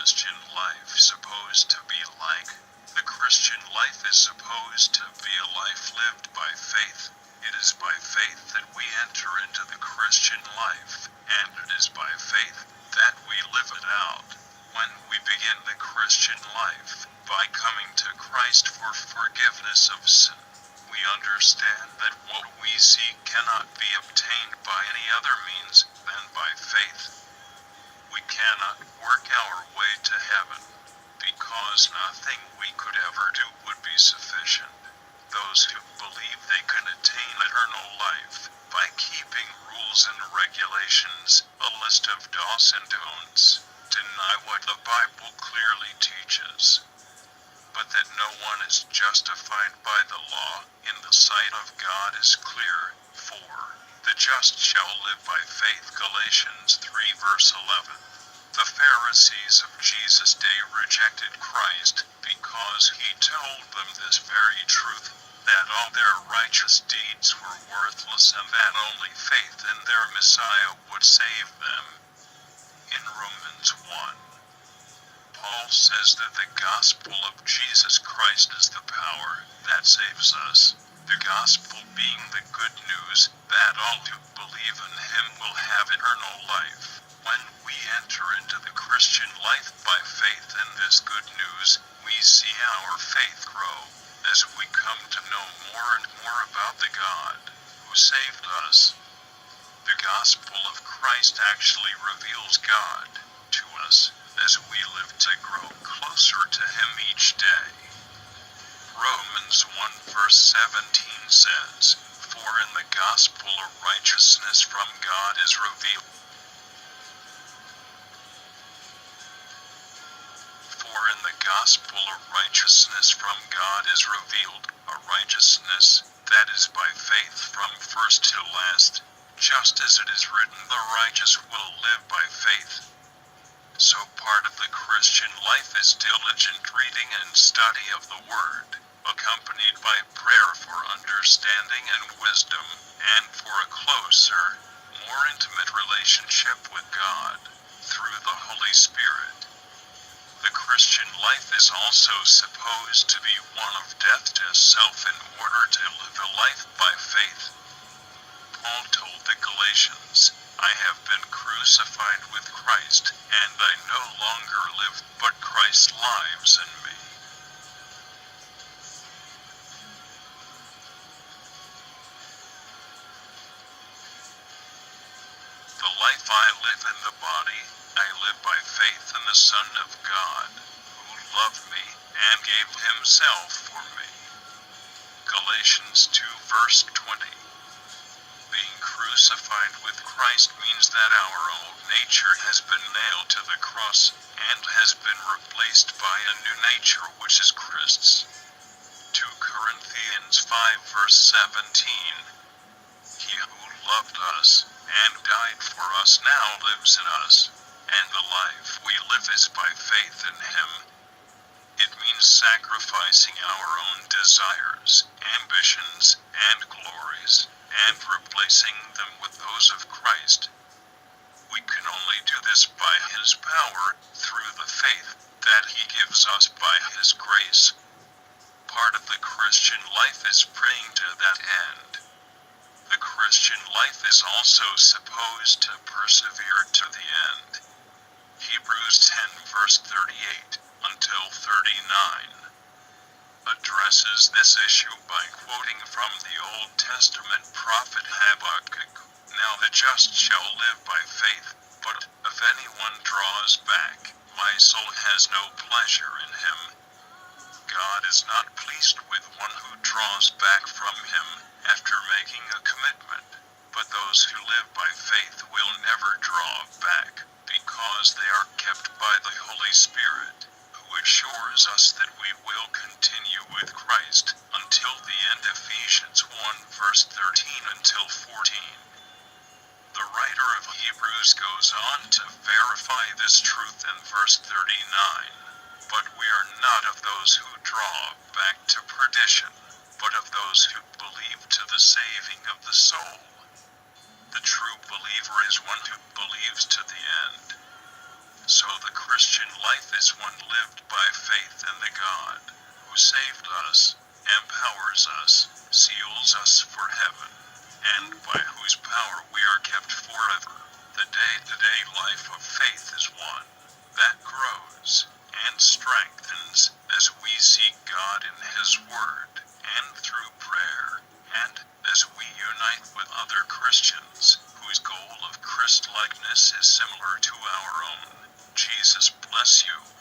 Christian life supposed to be like? The Christian life is supposed to be a life lived by faith. It is by faith that we enter into the Christian life, and it is by faith that we live it out. When we begin the Christian life by coming to Christ for forgiveness of sin, we understand that what we seek cannot be obtained by any other means than by faith. We cannot work our way to heaven, because nothing we could ever do would be sufficient. Those who believe they can attain eternal life by keeping rules and regulations, a list of do's and don'ts, deny what the Bible clearly teaches. But that no one is justified by the law in the sight of God is clear, for the just shall live by faith. Galatians 3 verse 11. The Pharisees of Jesus' day rejected Christ because he told them this very truth, that all their righteous deeds were worthless and that only faith in their Messiah would save them. In Romans 1, Paul says that the gospel of Jesus Christ is the power that saves us, the gospel being the good news that all who believe in him will have eternal life. When we enter into the Christian life by faith in this good news, we see our faith grow as we come to know more and more about the God who saved us. The gospel of Christ actually reveals God to us as we live to grow closer to him each day. Romans 1 verse 17 says, "For in the gospel a righteousness from God is revealed." For in the gospel a righteousness from God is revealed, a righteousness that is by faith from first to last, just as it is written, "The righteous will live by faith." So part of the Christian life is diligent reading and study of the Word, accompanied by prayer for understanding and wisdom, and for a closer, more intimate relationship with God through the Holy Spirit. The Christian life is also supposed to be one of death to self in order to live a life by faith. Paul told the Galatians, "I have been crucified with Christ, and I no longer live, but Christ lives in me." The life I live in the body, I live by faith in the Son of God, who loved me and gave himself for me. Galatians 2 verse 20. Being crucified with Christ means that our old nature has been nailed to the cross, and has been replaced by a new nature which is Christ's. 2 Corinthians 5 verse 17. He who loved us and died for us now lives in us, and the life we live is by faith in him. It means sacrificing our own desires, ambitions, and glories, and replacing them with those of Christ. We can only do this by his power, through the faith that he gives us by his grace. Part of the Christian life is praying to that end. The Christian life is also supposed to persevere to the end. Hebrews 10 verse 38 until 39 addresses this issue by quoting from the Old Testament prophet Habakkuk, "Now the just shall live by faith, but if anyone draws back, my soul has no pleasure in him." God is not pleased with one who draws back from him after making a commitment, but those who live by faith will never draw back, because they are kept by the Holy Spirit, who assures us that we will continue with Christ until the end. Ephesians 1 verse 13 until 14. The writer of Hebrews goes on to verify this truth in verse 39. "But we are not of those who draw back to perdition, but of those who believe to the saving of the soul." The true believer is one who believes to the end. So the Christian life is one lived by faith in the God who saved us, empowers us, seals us for heaven, and by whose power we are kept forever. The day-to-day life of faith is one that grows and strengthens as we seek God in His Word and through prayer, and as we unite with other Christians whose goal of Christ-likeness is similar to our own. Jesus bless you.